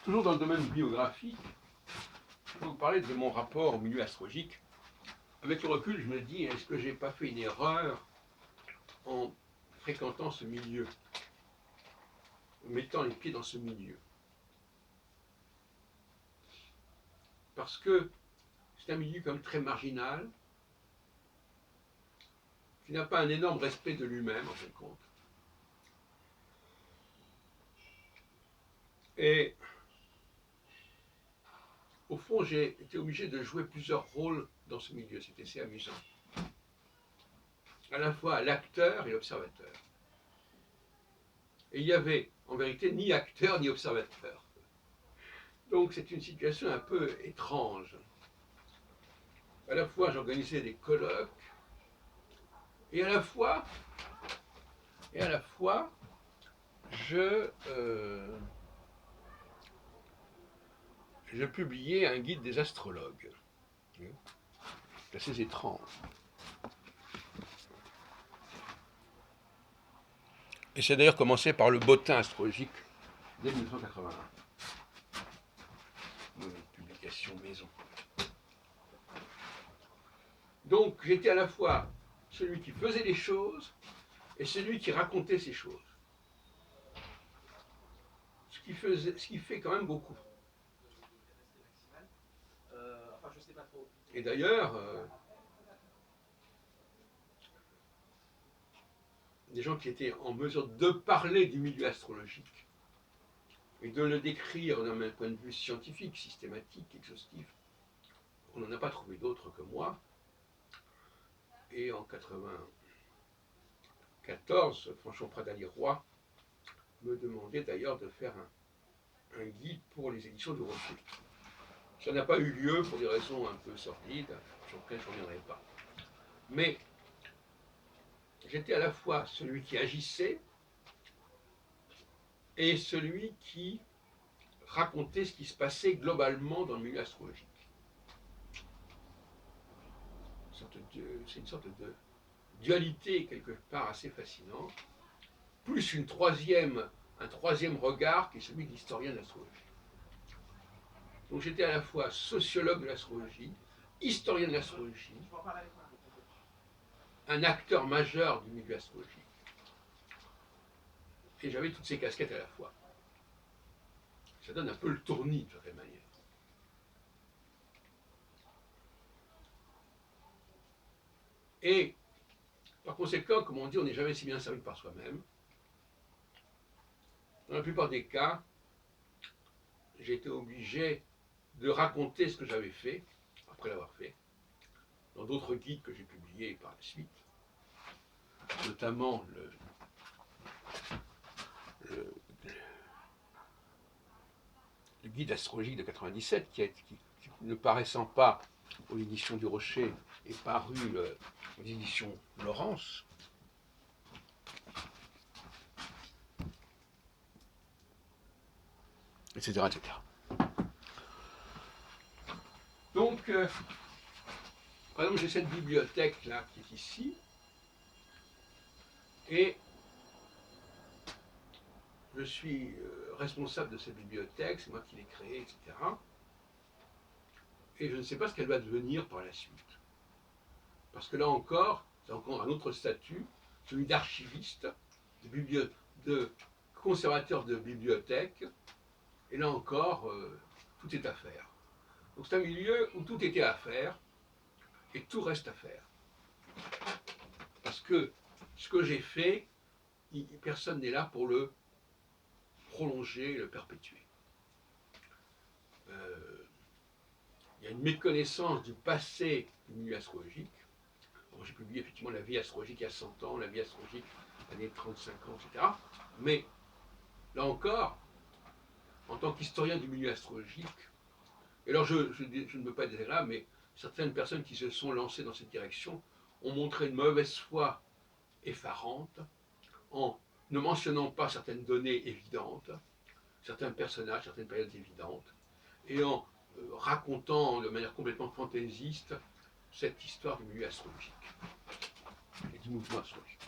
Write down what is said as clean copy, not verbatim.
Toujours dans le domaine biographique, je vais vous parler de mon rapport au milieu astrologique. Avec le recul, je me dis, est-ce que j'ai pas fait une erreur en fréquentant ce milieu, en mettant les pieds dans ce milieu? Parce que c'est un milieu comme très marginal, qui n'a pas un énorme respect de lui-même, en fin de compte. Et au fond, j'ai été obligé de jouer plusieurs rôles dans ce milieu. C'était assez amusant. À la fois l'acteur et l'observateur. Et il y avait, en vérité, ni acteur ni observateur. Donc c'est une situation un peu étrange. À la fois, j'organisais des colloques, et à la fois, je, je publiais un guide des astrologues. C'est assez étrange. Et c'est d'ailleurs commencé par le bottin astrologique dès 1981. Une publication maison. Donc j'étais à la fois celui qui faisait les choses et celui qui racontait ces choses. Ce qui fait quand même beaucoup. Et d'ailleurs, des gens qui étaient en mesure de parler du milieu astrologique et de le décrire d'un point de vue scientifique, systématique, exhaustif, on n'en a pas trouvé d'autres que moi. Et en 1994, Franchon Pradali-Roy me demandait d'ailleurs de faire un guide pour les éditions du Rocher. Ça n'a pas eu lieu pour des raisons un peu sordides, sur lesquelles je ne reviendrai pas. Mais j'étais à la fois celui qui agissait et celui qui racontait ce qui se passait globalement dans le milieu astrologique. C'est une sorte de dualité quelque part assez fascinante, plus un troisième regard qui est celui de l'historien de l'astrologie. Donc j'étais à la fois sociologue de l'astrologie, historien de l'astrologie, un acteur majeur du milieu astrologique. Et j'avais toutes ces casquettes à la fois. Ça donne un peu le tournis, de certaine manière. Et par conséquent, comme on dit, on n'est jamais si bien servi par soi-même. Dans la plupart des cas, j'ai été obligé de raconter ce que j'avais fait, après l'avoir fait, dans d'autres guides que j'ai publiés par la suite, notamment le guide astrologique de 97, qui ne paraissant pas aux éditions du Rocher, est paru aux éditions Laurence. Etc. etc. Donc, par exemple, j'ai cette bibliothèque-là qui est ici, et je suis responsable de cette bibliothèque, c'est moi qui l'ai créée, etc. Et je ne sais pas ce qu'elle va devenir par la suite. Parce que là encore, c'est encore un autre statut, celui d'archiviste, de conservateur de bibliothèque, et là encore, tout est à faire. Donc c'est un milieu où tout était à faire, et tout reste à faire. Parce que ce que j'ai fait, personne n'est là pour le prolonger, le perpétuer. Il y a une méconnaissance du passé du milieu astrologique. Bon, j'ai publié effectivement la vie astrologique il y a 100 ans, la vie astrologique l'année 35 ans, etc. Mais là encore, en tant qu'historien du milieu astrologique, et alors je ne veux pas être désagréable, mais certaines personnes qui se sont lancées dans cette direction ont montré une mauvaise foi effarante en ne mentionnant pas certaines données évidentes, certains personnages, certaines périodes évidentes, et en racontant de manière complètement fantaisiste cette histoire du milieu astrologique et du mouvement astrologique.